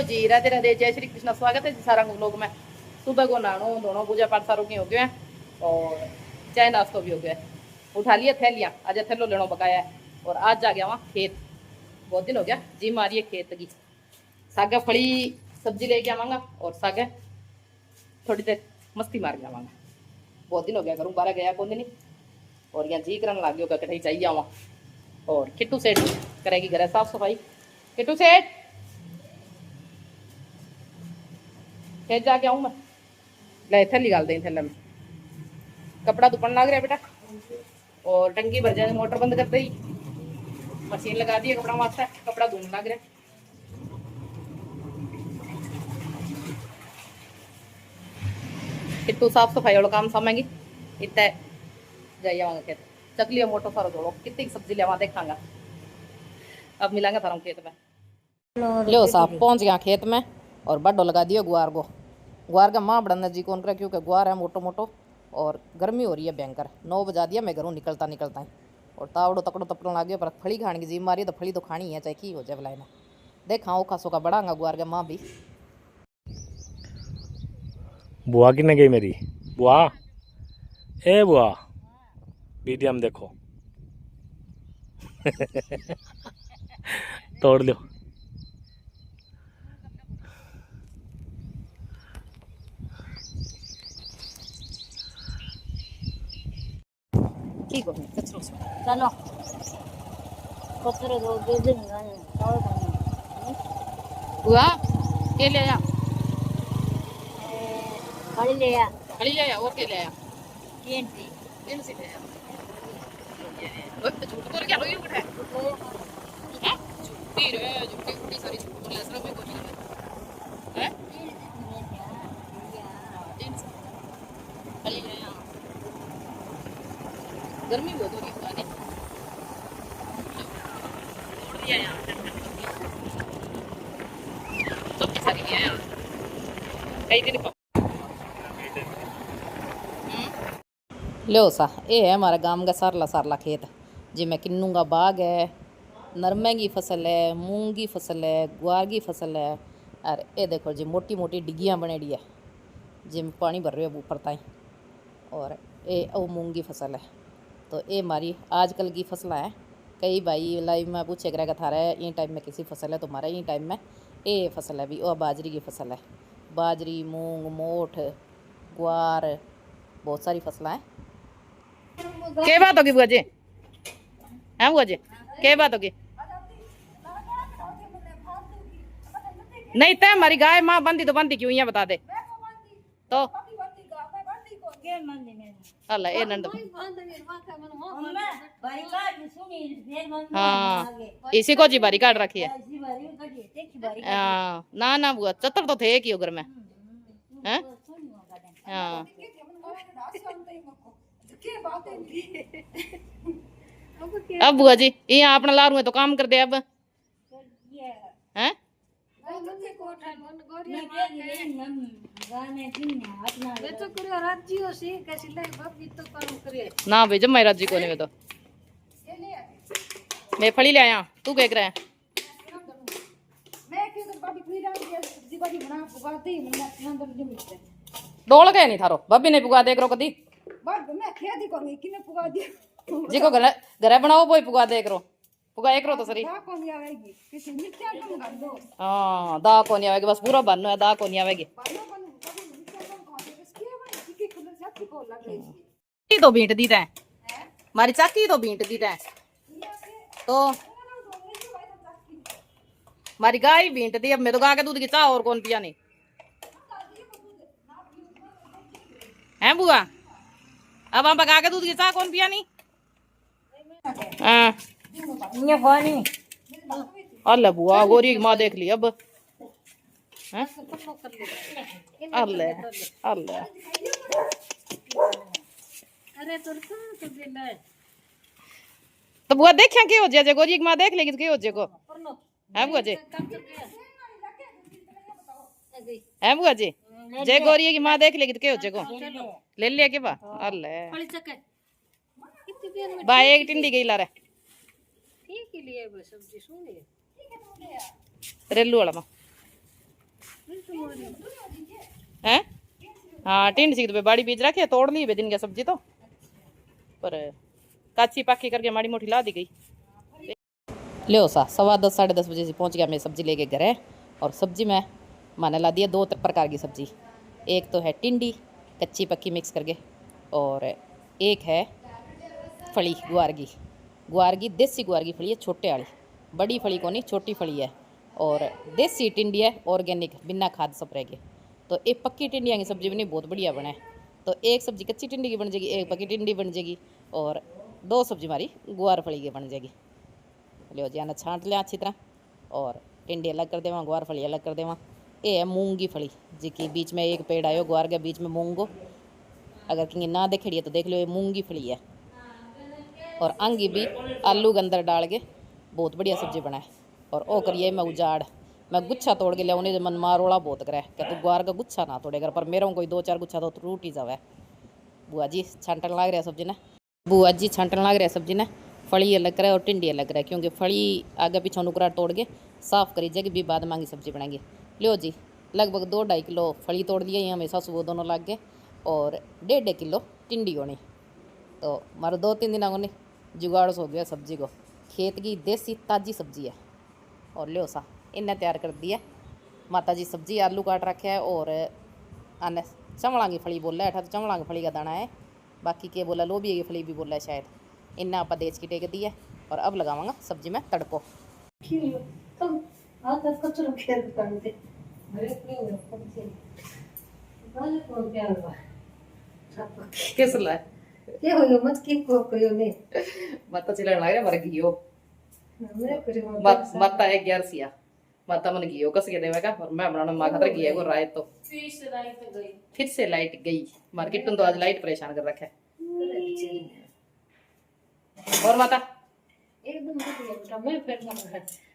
जी राधे राधे, जय श्री कृष्ण। स्वागत है जी सारा लोग में। सुबह को नहानो धोनो पूजा पाठ सारों की हो गया और चाय नाश्तो भी हो गया। उठा लिया थैलियाँ, आज थैलो लेनो पकाया है और आज जा गया वहाँ खेत। बहुत दिन हो गया जी मारी है खेत की। सागा फड़ी सब्जी लेके आवांगा और सागा थोड़ी देर मस्ती मार के आवांगा। बहुत दिन हो गया घरों बारह गया कौन नहीं और यहाँ जी करने लग गया कटई चाहिए आवा। और किट्टू सेठ करेगी घर साफ सफाई। किट्टू सेठ खेत जाके आऊँ मैं। ले थैली डाल दें थैले में। कपड़ा धुपन लग रहा है बेटा और टंकी भर जाए मोटर बंद कर दी। मशीन लगा दी है कपड़ा वास्ते, कपड़ा धोने लग रहा है। किट्टू साफ सफाई वाला काम सामेंगी इतना जाइए खेत। चकली मोटो सारो जोड़ो कितनी सब्जी लेवा देखांगा। अब मिलांगा थारा खेत में। लो साहब पहुंच गया खेत में और बड्डो लगा दियो गुआर को। गुआर का माँ बड़ा नजीक कौन कर क्योंकि गुआर है मोटो मोटो और गर्मी हो रही है भयंकर। 9 बजा दिया मैं घरों निकलता निकलता ही और तावड़ो तकड़ो तपड़ो लग गया। पर फली खाने की जिम्मेदारी है तो फली तो खानी है चाहे की हो जाए भलाई ना। देखा ओखा सोखा बढ़ांगा गुआर के माँ भी। बुआ किने गई मेरी बुआ। ए बुआ वीडियो में देखो तोड़ लो। ठीक हो कचरो चलो कचरे दो दे देंगे और बुआ के ले आया खड़ी ले आ खड़ी ले आया और के ले आया केंटी दिन से ले आया। झूठ बोल क्या लोगी उठे हैं झूठी रे झूठी झूठी सारी झूठ बोल असर में कोई नहीं है दिन से खड़ी ले आया। गर्मी बहुत हो रही है ने तोड़ दिया यार सब सारी गया यार कई दिन लो सा ये है हमारा गांव का सारला सारला खेत जिसमें किन्नू का बाग है, नरमे की फसल है, मूंग की फसल है, गुआर की फसल है। और ये देखो जी मोटी मोटी डिग्गियाँ बनेड़ी है जिसमें पानी भर रहे हो ऊपर ताई। और ये वो मूंग की फसल है। तो ये हमारी आजकल की फसल है। कई भाई लाइव में पूछे करेगा थारा ये टाइम में किसी फसल है तो हमारा ये टाइम में ये फसल है भी और बाजरी की फसल है। बाजरी मूंग मोठ गुआर बहुत सारी फसलें हैं। क्या बात होगी बुआ जी हैं बुआ जी क्या बात होगी। नहीं तय हमारी गाय माँ बंदी तो बंदी क्यों ये बता दे तो अल्लाह ये नंद हाँ इसी को जी बारी काट रखी है। हाँ ना ना बुआ चतर तो थे कि उगर में हैं हाँ अब बुआ जी यहाँ अपना लारू है तो काम कर दे अब हैं ना भाई जब मैं राज्य को नहीं तो मैं फली ले आया तू क्या कर रहा है। डोल गए नहीं थारो बब्बी ने पुगा देख रो कदी जी को घर बनाओ वो पुगा देख रो पुगा एक रो तो सरी हाँ दा को नहीं आवेगी बस पूरा बनना है दा को नहीं आवेगी तो बीट दी तैं मारी चाकी तो बीट दी तैं तो मारी गाय बीट दी। अब मैं तो गा के दूध की चाह और कौन पिया नहीं है बुआ। अब हम पका के दूध की चाह कौन पिया नहीं हाँ अल्लाह बुआ गोरी माँ देख ली अब अल्लाह अल्लाह तो बुआ देखा के हो जाए गोरी की माँ देख लेगी तो के हो जाए को है बुआ जी है बुआ जी जय गौरी की माँ देख लेगी तो के हो जाए को ले लिया के बा अल्लाह बा एक टिंडी गई ला रहा रेलू वाला माँ हैं? हाँ टिंड सी तो बाड़ी बीज रखी है, तोड़ ली दिन की सब्जी तो, पर काची पाकी करके माड़ी मोटी ला दी गई। लियो सा 10:15 10:30 बजे से पहुंच गया मैं सब्जी लेके घरे। और सब्जी में मैंने ला दिया 2 प्रकार की सब्जी। एक तो है टिंडी कच्ची पक्की मिक्स करके, और एक है फली गुआर की देसी गुआर की फली है, छोटे वाली, बड़ी फली को नहीं छोटी फली है। और देसी टिंडी है, ऑर्गेनिक बिना खाद स्प्रे के। तो एक पक्की टिंडियाँ की सब्जी बनी बहुत बढ़िया बने। तो एक सब्जी कच्ची टिंडी की बन जाएगी, एक पक्की टिंडी बन जाएगी, और 2 सब्जी हमारी गुआर फली की बन जाएगी। लियो जी आना छांट लिया अच्छी तरह, और टिंडी अलग कर देवा, गुआर फली अलग कर देवा। ये है मूंग की फली जिसकी बीच में एक पेड़ आयो गुआर के बीच में मूंग को, अगर कहीं ना देखेड़ी है तो देख लो ये मूंग की फली है। और आंगी भी आलू के अंदर डाल के बहुत बढ़िया सब्जी बनाए। और ओ करिए मैं उजाड़, मैं गुच्छा तोड़ के लिया, मन मारोड़ा बहुत करे कि तू गुआर का गुच्छा ना तोड़े कर, पर मेरा कोई 2-4 गुच्छा तो टूट ही जावे। बुआ जी छांटन लग रहा सब्जी ने, बुआ जी छांटन लग रहा सब्जी ने, फली अलग करे और टिंडी अलग करे, क्योंकि फली आगे पीछे नुकरा तोड़ के साफ करी जाएगी, भी बाद मांगी सब्जी बनाएंगे। लियो जी लगभग 2-2.5 किलो फली तोड़ दिया यहाँ हमेशा सुबह दोनों लग गए, और 1.5 किलो टिंडी होनी। तो मारो 2-3 दिन आगो जुगाड़ हो गया सब्जी को, खेत की देसी ताज़ी सब्जी है। और लियो सा इन्हें तैयार कर दिया माता जी सब्जी, आलू काट रखे है, और आने चमड़ा की फली बोला है, तो चमड़ा की फली का दाना है, बाकी के बोला लोबिया की फली भी बोला है शायद। इन्हें आप देच की टेक दी है, और अब लगावांगा सब्जी में तड़को। किस ला माता चिल्लाने लग रहा मर गियो, माता है 11 सिया, माता मन गियो कस के देवेगा, और मैं बनाना मां खातर गिया को राय। तो फिर से लाइट गई मार्केट तो आज लाइट परेशान कर रखा है। और माता एकदम बढ़िया बेटा, मैं फिर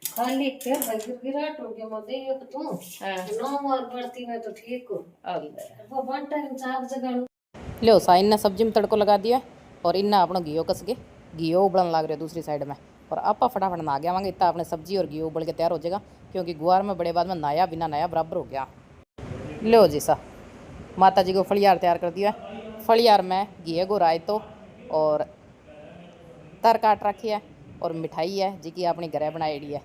खाली फिर गिराट हो गया, मत ये तो नौ और बढ़ती में तो ठीक हो वो वन टाइम चार जगह। लो सा इन्ना सब्जी में तड़को लगा दिया, और इन्ना अपना घियो कस के घियो उबलन लग रहा दूसरी साइड में, और आपा फटाफट ना गया वांगे इतना अपने सब्जी और घियो उबल के तैयार हो जाएगा, क्योंकि गुआर में बड़े बाद में नाया बिना नाया बराबर हो गया। लो जी सा माता जी को फलियार तैयार कर दिया, फलियार में घी को रायतो और तर काट रखी है, और मिठाई है जी की अपनी घरे बनाई है।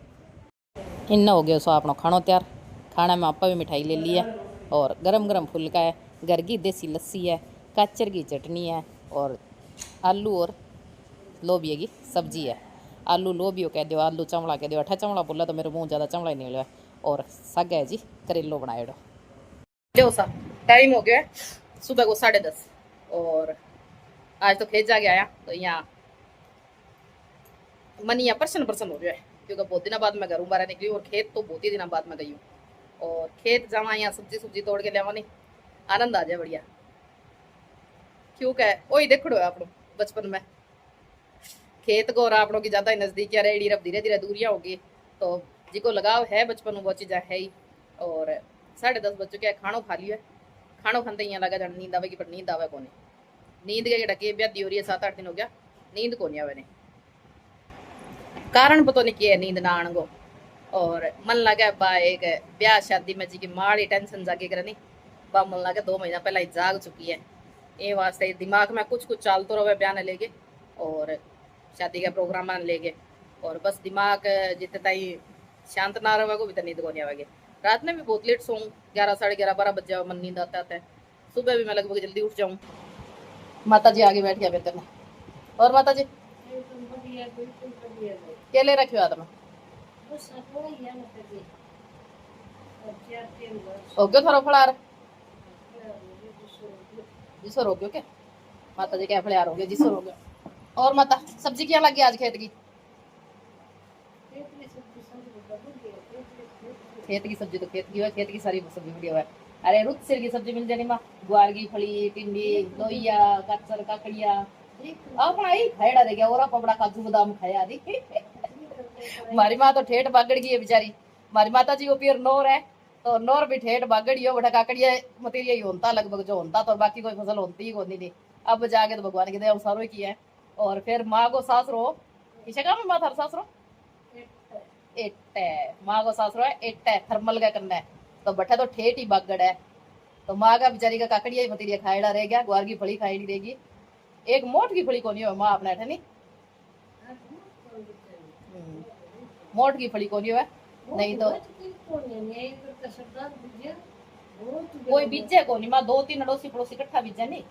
इन्ना हो गया सो अपना खानो तैयार। खाने में आपा भी मिठाई ले ली है, और गरम गरम फुल्का है, घर की देसी लस्सी है, काचर की चटनी है, और आलू और लोबिया की सब्जी है। आलू लोबियो कह दो, आलू चमड़ा कह दो, अठा चमड़ा बोला तो मेरे मुँह ज़्यादा चमड़ा ही नहीं लिया। और सग है जी करेलो बनाए डो सा। टाइम हो गया सुबह को 10:30, और आज तो खेत जाके आया, तो यहाँ मन यहाँ पर्सन हो गया है, क्योंकि बहुत दिनों बाद मैं घरों बाहर निकली, और खेत तो बहुत ही दिनों बाद मैं गई हूँ। और खेत जावा यहाँ सब्जी तोड़ के लिया नहीं, आनंद आ जाए बढ़िया। क्योंकि वही देखो आप बचपन में खेत को और आपनों की ज़्यादा नज़दीक या रेडी रब धीरे धीरे दूरियाँ होगी, तो जिको लगाव है बचपन में वो चीज़ें है ही। और 10:30 बज चुके हैं, खानो खा लिया, खानो खाते यहाँ लगा जान नींद आवेगी, पर नींद आवे को नहीं। नींद के डके ब्याह हो रही है, 7-8 दिन हो गया नींद को नहीं आवे नहीं, कारण पता नहीं किया नींद ना आने को। और मन लगा बा एक ब्याह शादी में जी की माड़ी टेंशन जागे करनी, बा मन लगा 2 महीना पहला ही जाग चुकी है। ये वास्ते दिमाग में कुछ चलते रहे ब्याह ने लेके, और शादी का प्रोग्राम लेके, और बस दिमाग जितने ताई शांत ना रहे को भी तो नींद को नहीं आवेगी। रात में भी बहुत लेट सोऊं, 11, 11:30, 12 बज जाओ, मन नींद आता है। सुबह भी मैं लगभग जल्दी उठ जाऊँ। माता जी आगे बैठ गया बेहतर में। और माता जी क्या ले रखे हो आदम हो गयो थारो फलार जिसो रो गयो क्या माता जी क्या फलार हो गया जिसो रो गयो। और माता सब्जी क्या लगी आज खेत की? खेत की सब्जी तो खेत की है, खेत की सारी सब्जी बढ़िया है। अरे रुत सिर की सब्जी मिल जानी माँ, गुआर की फली, टिंडी, लोहिया, कच्चर, काकड़िया अपना ही खाएड़ा दे गया, और अपना काजू बादाम खाया दी। हमारी माँ तो ठेठ बागड़ गई है बेचारी। हमारी माता जी को पियर नोर है, तो नोर भी ठेठ बागड़ी हो, बड़ा काकड़िया मतेरिया ही होता लगभग जो होता, तो बाकी कोई फसल होती ही नहीं थी। अब जाके तो भगवान की दया सारो की है। और फिर माँ को सास रो किसे काम माँ थार सास रो एट माँ को सास रो है एट थर्मल का करना है, तो बट्ठा तो ठेठ ही बागड़ है। तो माँ का बेचारी का काकड़िया ही मतीरिया खाएड़ा रह गया, ग्वार की फली खाई रहेगी, एक मोट की फली को नहीं हो माँ अपना है नहीं, मोट की फली को नहीं है। नहीं तो कोई बीजे को नहीं माँ, 2-3 अड़ोसी पड़ोसी इकट्ठा बीजे नहीं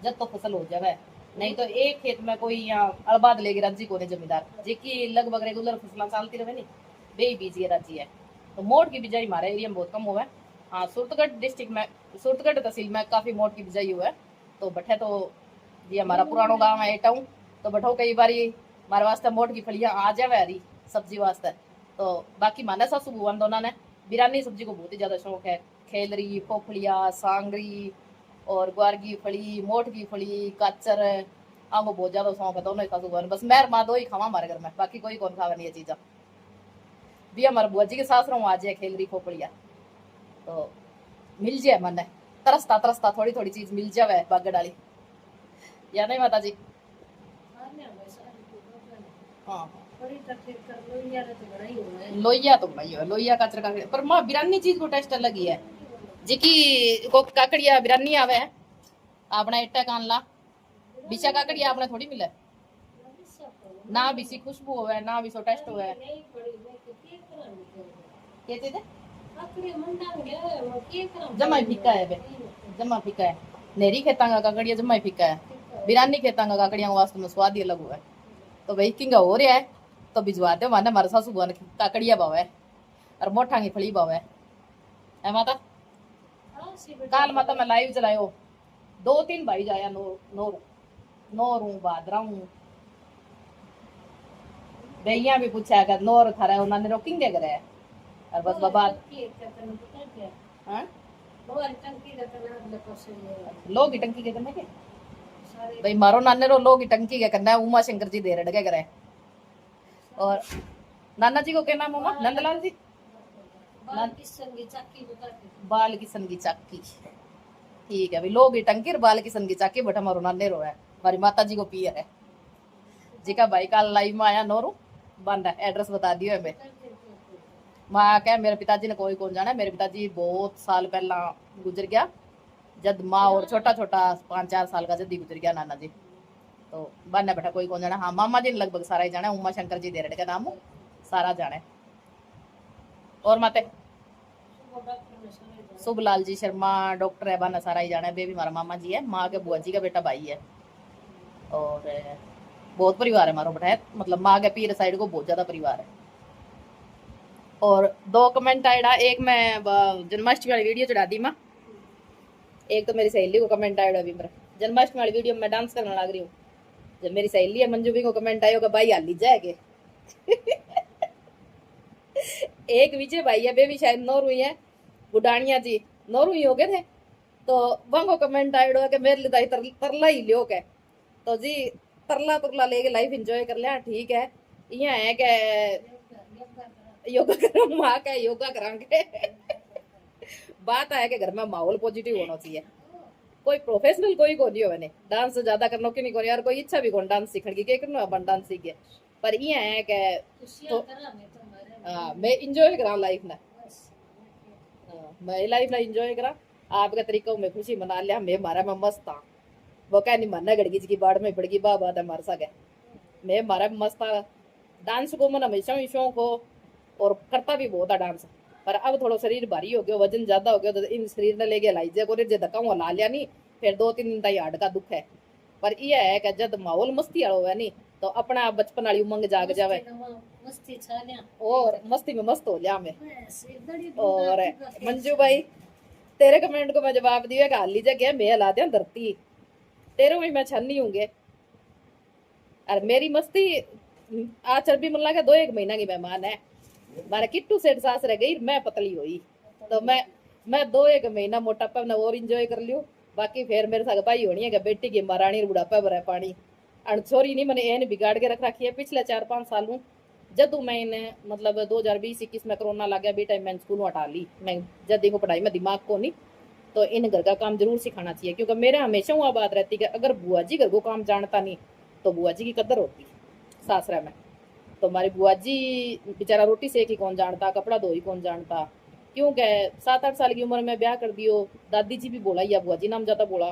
जब तो फसल हो जावे। नहीं तो एक खेत में कोई यहाँ अड़बाद लेगी राजी को जमींदार जेकी लगभग रेगुलर फसल चलती रहे नहीं, बे बीजिए राजी है। तो मोट की बिजाई हमारे एरिया में बहुत कम हुआ है। हाँ, सूरतगढ़ डिस्ट्रिक्ट में, सूरतगढ़ तहसील में काफी मोट की बिजाई हुआ है। तो बठे तो ये हमारा पुराना गाँव है एटाऊ, तो बठो कई बारी हमारे वास्ते मोट की फलियां आ जावे हरी सब्जी वास्ते। तो बाकी माने सासू बुआ दोनों ने बिरानी सब्जी को बहुत ही ज्यादा शौक है, खेलरी, पोपड़िया, सांगरी और ग्वार की फली, मोट की फली, काचर, आमको बहुत ज्यादा शौक है दोनों ही सासू बुआ ने। बस मेहर माँ दो ही खावा हमारे घर में, बाकी कोई कौन खावा नहीं है चीजा। भी हमारे बुआ जी के सासरों आ जाए खेलरी पोपड़िया तो मिल जाए मन तरसता तरसता थोड़ी थोड़ी चीज मिल जावे बागड़ डाली, या नहीं माता जी? हाँ लोहिया तो भाई है, लोहिया काचर का, पर माँ बिरानी चीज को टेस्ट अलग ही है। जिकी को काकड़िया बिरानी आवे है अपना इट्टा कान ला, बिचा काकड़िया अपने थोड़ी मिले ना, बिसी खुशबू होवे ना, बिसो टेस्ट होवे। कहते थे जमा फीका है बे, जमा फीका है। नेरी खेता का काकड़िया जमा फीका है, बिरानी खेता का काकड़िया वास्तव में स्वाद ही अलग हुआ है। तो भाई किंगा हो रहा है तो भिजवा दो माने, मारे सासू बुआ ने काकड़िया भाव है और मोटा की फली भाव है माता। काल माता मैं लाइव चलायो 2-3 भाई जाया नोरू बादराऊ भैया भी पूछा है नोर थारा उन्होंने रोकेंगे करे और बस बाबा लोग की टंकी के करने के भाई मारो नाने रो लोग की टंकी के करना है, उमा शंकर जी दे रड़के करे। और नाना जी को क्या नाम होगा? नंदलाल जी, बाल किशन की चाकी, ठीक है भाई। लोग की टंकी और बाल किशन की चाकी बट हमारो नाने रो है, हमारी माता जी को पियर है जी का भाई का लाइव में आया नोरू बन रहा है। एड्रेस बता दियो हमें माँ क्या, मेरे पिताजी ने कोई कौन जाना है, मेरे पिताजी बहुत साल पहला गुजर गया जब माँ और छोटा छोटा 5-4 साल का जब ही गुजर गया नाना जी। तो बन बैठा कोई कौन जाना। हाँ मामा जी लगभग सारा ही जाना है, उमा शंकर जी देरड़ का नाम सारा जाना है। और माते शुभलाल जी शर्मा डॉक्टर है, बाना सारा ही जाना है। बेबी हमारा मामा जी है, माँ के बुआ जी का बेटा भाई है। और बहुत परिवार है मारो बेटा, मतलब माँ के पीर साइड को बहुत ज्यादा परिवार है। और 2 कमेंट आएगा, एक मैं जन्माष्टमी वाली वीडियो चढ़ा दी माँ, एक तो मेरी सहेली को कमेंट आया अभी मेरा जन्माष्टमी वाली वीडियो में डांस करने लग रही हूँ। जब मेरी सहेली है मंजू भी को कमेंट आया भाई हाली जाएगे एक विजय भाई है, बेबी शायद नौरुई है, बुडानिया जी नौरुई हो गए थे। तो वहां को कमेंट आया कि मेरे लिए तरला ही लियो के, तो जी तरला तुरला लेके लाइफ एंजॉय कर लिया, ठीक है। यहाँ है कि योगा करो माँ का योगा करांगे बात है कि घर में माहौल पॉजिटिव होना चाहिए। कोई प्रोफेशनल कोई को नहीं होने डांस ज्यादा करना क्यों नहीं करो यार, कोई इच्छा भी कौन डांस सीखने की करना अपन डांस सीख गए, पर ये है कि तो मैं इंजॉय करा लाइफ ना, मैं लाइफ ना इंजॉय करा आपके तरीकों में खुशी मना लिया। मैं मारा में मस्त था, वो क्या नहीं मानना गड़गी जी की बाढ़ में पड़गी बात है मार सके। मैं मारा में मस्त था, डांस को मन हमेशा ही शौक हो और करता भी बहुत है डांस, पर अब थोड़ा शरीर भारी हो गया, वजन ज्यादा हो गया, तो इन शरीर ने लेके लाइजे को धक्का हुआ ला लिया नहीं, फिर 2-3 दिन तक हार्ट का दुख है। पर यह है कि जब माहौल मस्ती वाला हुआ नहीं तो अपना बचपन वाली उमंग जाग जावे और मस्ती में मस्त हो लिया मैं। और मंजू भाई तेरे कमेंट को मैं जवाब दिया कि हाल लीजिए क्या मैं हिला दिया धरती, तेरे में मैं छन्नी होंगे। और मेरी मस्ती आज चरबी मुल्ला के 2-1 महीना की मेहमान है, मारे किट्टू सेठ सास रह गई, मैं पतली हुई, तो मैं 2-1 महीना मोटापा में और इंजॉय कर लियो। बाकी फिर मेरे साथ भाई होनी है कि बेटी की महारानी बुढ़ापा भरा पानी और छोरी नहीं मैंने एन बिगाड़ के रख रखी है पिछले 4-5 सालों। जब मैंने मतलब 2020-21 में कोरोना लग गया, बी टाइम मैंने स्कूल हटा ली, मैं जब देखो पढ़ाई में दिमाग को नहीं, तो इन घर का काम जरूर सिखाना चाहिए, क्योंकि मेरे हमेशा वहाँ बात रहती कि अगर बुआ जी घर को काम जानता नहीं तो बुआ जी की कदर होती सासरा में। तो हमारी बुआ जी बेचारा रोटी सेक ही कौन जानता, कपड़ा धो ही कौन जानता, क्यों कहे 7-8 साल की उम्र में ब्याह कर दियो, दादी जी भी बोला या बुआ जी नाम ज्यादा बोला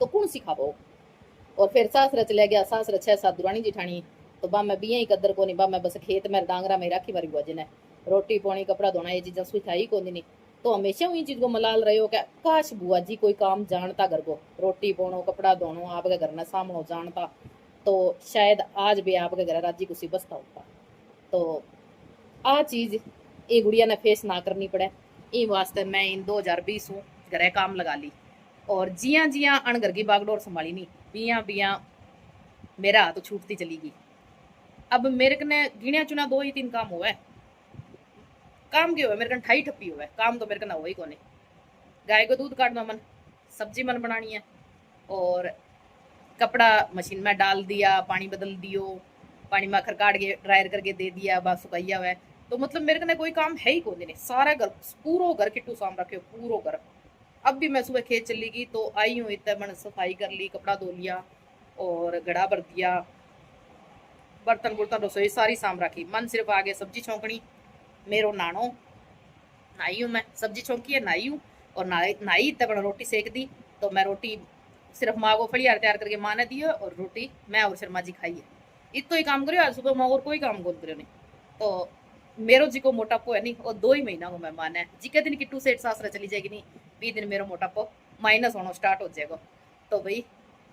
तो कौन सिखावो। और फिर सासरा चले गया, सासरा 6-7 दुरानी जिठानी, तो बा मैं बिया ही कदर को नहीं, बा मैं बस खेत में डांगरा में राखी मारी बुआ जी ने, रोटी पानी कपड़ा धोना ये चीज़ें सिखाई को नहीं। तो हमेशा वही चीज को मलाल रहे हो क्या, काश बुआ जी कोई काम जानता घर को, रोटी पानो कपड़ा धोनो आपके घर में सामनो जानता, तो शायद आज भी आपके घर राजी कुछ बसता होता। तो आ चीज ये गुड़िया ने फेस ना करनी पड़े, इन वास्ते मैं इन 2020 हूँ घरे काम लगा ली। और जिया जिया अण घर की बागडोर संभाली नहीं, बिया बिया मेरा हाथ छूटती चली गई। अब मेरे कने गिणिया चुना 2 ही 3 काम हुआ है, काम क्या हुआ मेरे कन ठाई ठप्पी हुआ है, काम तो मेरे कन हुआ ही कोने। गाय को दूध काटना मन, सब्जी मन बनानी है, और कपड़ा मशीन में डाल दिया, पानी बदल दियो, पानी में अखर काट के ड्रायर करके दे दिया, बस सुखाइया हुआ है। तो मतलब मेरे कने कोई काम है ही कौन नहीं, सारा घर पूरो घर किट्टू साम रखे पूरो घर। अब भी मैं सुबह खेत चली गई तो आई हूँ, इतना मैंने सफाई कर ली, कपड़ा धो लिया और घड़ा भर दिया, बर्तन बुर्तन रसोई सारी साम रखी, मन सिर्फ आगे सब्जी छोंकनी। मेरो नानो नाई हूँ, मैं सब्जी छोंकी है नाई हूँ, और नाई तब रोटी सेक दी। तो मैं रोटी सिर्फ माँ को फलियार तैयार करके माँ ने दी है, और रोटी मैं और शर्मा जी खाई है। इतो ही काम करियो आज सुबह मैं, और कोई काम कौन करियो नहीं। तो मेरो जी को मोटापो है नहीं, और 2 ही महीना को मेहमान है जी के दिन किट्टू सेठ सासरा चली जाएगी नहीं, 20 दिन मेरो मोटापो माइनस होना स्टार्ट हो जाएगा। तो भाई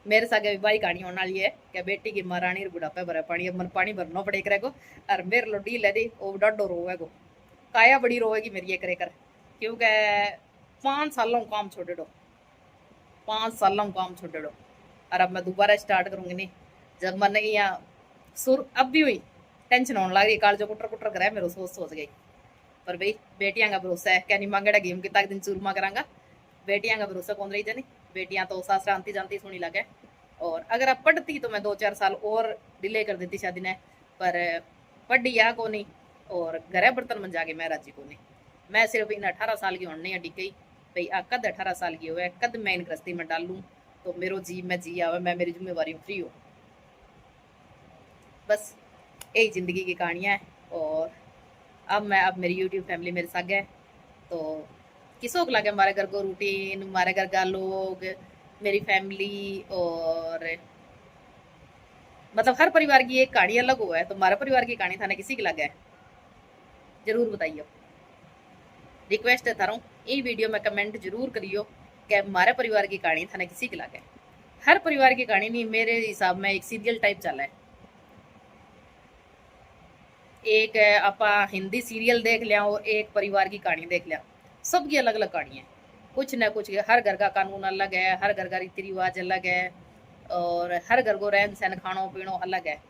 मेरे सागे भी भाई कहानी होने वाली है क्या, बेटी की महारानी बुढ़ापे भरे पानी, अब मन पानी भरना पड़े करेगो। और मेरे लो डील है दी वो डो रोवेगो, काया बड़ी रोएगी मेरी ये करे कर, क्योंकि 5 सालों काम छोड़े दो, 5 सालों काम छोड़े दो। और अब मैं दोबारा स्टार्ट करूंगी नहीं, जब मैंने यहाँ सुर अब भी हुई टेंशन होने लग रही, काल जो कुटर कुटर करे मेरे सोच गई। पर भाई बेटियां का भरोसा है, क्या नहीं मांगेड़ा गेम कितना दिन चूरमा करांगा, बेटियां का भरोसा कौन रही जानी, बेटियां तो सासरा आंती जानती सुनी लगे। और अगर आप पढ़ती तो मैं 2-4 साल और डिले कर देती शादी ने, पर पढ़ी या को नहीं, और घरे बर्तन मन जाके मैं राजी को नहीं। मैं सिर्फ इन 18 साल की होने अटी गई भाई, आ कद 18 साल की हुए कद मैं इन गृहस्थी में डाल लूँ, तो मेरो जी मैं जी आवे, मैं मेरी जिम्मेवारी फ्री हो। बस यही जिंदगी की कहानियाँ है। और अब मेरी यूट्यूब फैमिली मेरे साथ है, तो किसों को लगे हमारे घर को रूटीन, हमारे घर का लोग, मेरी फैमिली, और मतलब हर परिवार की एक कहानी अलग हुआ है, तो हमारे परिवार की कहानी थाने किसी की लगे है जरूर बताइए। रिक्वेस्ट है थारों ये वीडियो में कमेंट जरूर करियो कि हमारे परिवार की कहानी थाने किसी की लगे। हर परिवार की कहानी नहीं, मेरे हिसाब में एक सीरियल टाइप चला है, एक आप हिंदी सीरियल देख लिया और एक परिवार की कहानी देख लिया, सबकी अलग अलग कहानी है, कुछ ना कुछ, हर घर का कानून अलग है, हर घर का रीति रिवाज अलग है, और हर घर को रहन सहन खानो पीनो अलग है।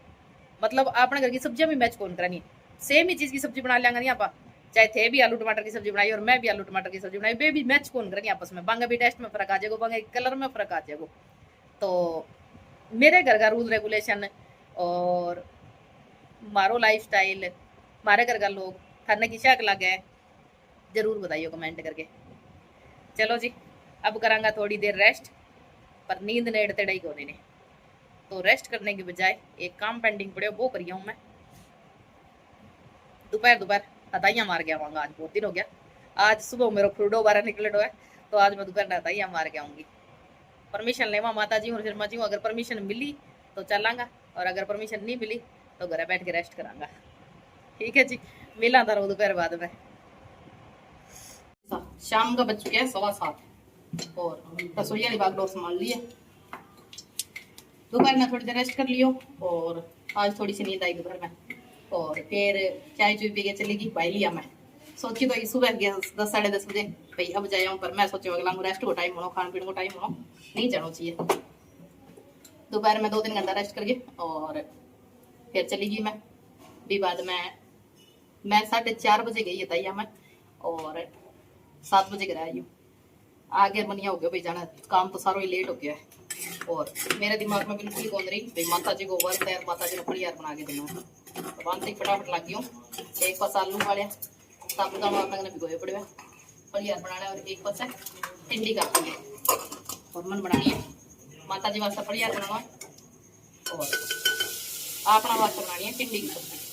मतलब अपने घर की सब्जियां भी मैच कौन करनी, सेम ही चीज की सब्जी बना लेंगे नहीं आप, चाहे थे भी आलू टमाटर की सब्जी बनाई और मैं भी आलू टमाटर की सब्जी बनाई, वे भी मैच कौन करेंगे आपस में, बांगे भी टेस्ट में फर्क आ जाएगा, बांगे कलर में फर्क आ जाएगा। तो मेरे घर का रूल रेगुलेशन और मारो लाइफ स्टाइल, हमारे घर का लोग थाने की शाक लग है जरूर बताइए कमेंट करके। चलो जी अब करांगा थोड़ी देर रेस्ट, पर नींद नेड़ तेड़ाई को नहीं, तो रेस्ट करने के बजाय एक काम पेंडिंग पड़े वो करिया हूँ मैं। दोपहर हथाइयाँ मार गया वहाँ, आज बहुत दिन हो गया, आज सुबह मेरा फ्रूडो बारह निकले है, तो आज मैं दोपहर हथाइयाँ मार के आऊँगी। परमिशन लेवा माता जी और शर्मा जी, अगर परमिशन मिली तो चलांगा, और अगर परमिशन नहीं मिली तो घर बैठ के रेस्ट करांगा। ठीक है जी, मिला था दोपहर बाद में। शाम का बज चुके हैं 7:15 और रसोई वाली बागडोर संभाल ली है। दोपहर में थोड़ी देर रेस्ट कर लियो, और आज थोड़ी सी नींद आई दोपहर में, और फिर चाय चुई पी के चली गई भाई लिया। मैं सोची तो सुबह 10 साढ़े 10 बजे भाई अब जाऊँ, पर मैं सोची अगला रेस्ट को टाइम होना, खान पीने को टाइम होना, नहीं जाना चाहिए। दोपहर में 2-3 घंटा रेस्ट करके और फिर चली गई मैं। भी बाद में मैं 4:30 बजे गई है तैयार में, और 7 बजे घर आई हूँ। आगे मनिया हो गया भाई जाना, काम तो सारा ही लेट हो गया है। और मेरे दिमाग में बिल्कुल ही कौन रही भाई माता जी को वर्त है, माता जी ने फलियार बना के देना, तो वहां से फटाफट लग गई हूँ। एक पास आलू वाले साबुदाना मैंने भिगोए पड़े हुए फलियार बनाना, और एक पास है टिंडी का और मन बनानी है। माता जी वास्ते फलियार बनाना है और अपना वास्ते बनानी है टिंडी की सब्जी।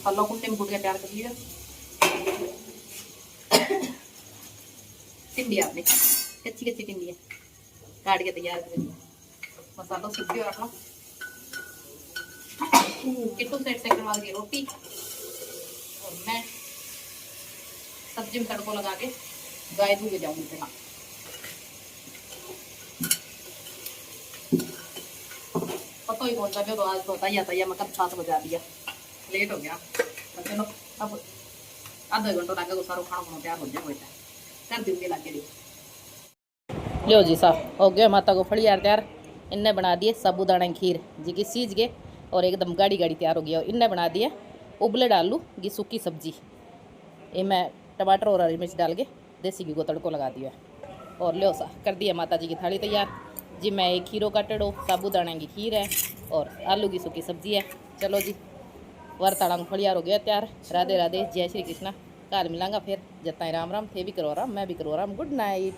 मसाला कुट्टे में कूट के तैयार कर लिया। टिंडी आपने कच्ची कच्ची टिंडी है काट के तैयार कर लिया। मसाला सूख गया अपना। किट्टू साइड से करवा दी रोटी और मैं सब्जी में तड़को लगा के गाय धो के जाऊंगी पहला। पता ही कौन सा तो आज तो तैयार मैं कब 7 बजा दिया, लेट हो गया। तो चलो अब आधा घंटा लगा तो सारा खाना खाना तैयार हो जाएगा, कर दूंगी लाके ली। लो जी साहब हो गया माता को फड़ियार तैयार। इनने बना दिए साबूदाना की खीर जी की सीज गए और एकदम गाढ़ी गाढ़ी तैयार हो गया। इनने बना दिया उबले आलू की सूखी सब्जी। ये मैं टमाटर और हरी मिर्च डाल के देसी घी को तड़को लगा दिया और लो सा कर दिया माता जी की थाली तैयार जी। मैं एक खीरो का टड़ो, साबूदाना की खीर है और आलू की सूखी सब्जी है। चलो जी वरताड़ा फड़ियार हो गया तैयार। राधे राधे, जय श्री कृष्णा। कल मिलांगा फिर। जब तक राम राम थे भी करो राम, मैं भी करो राम। Good night.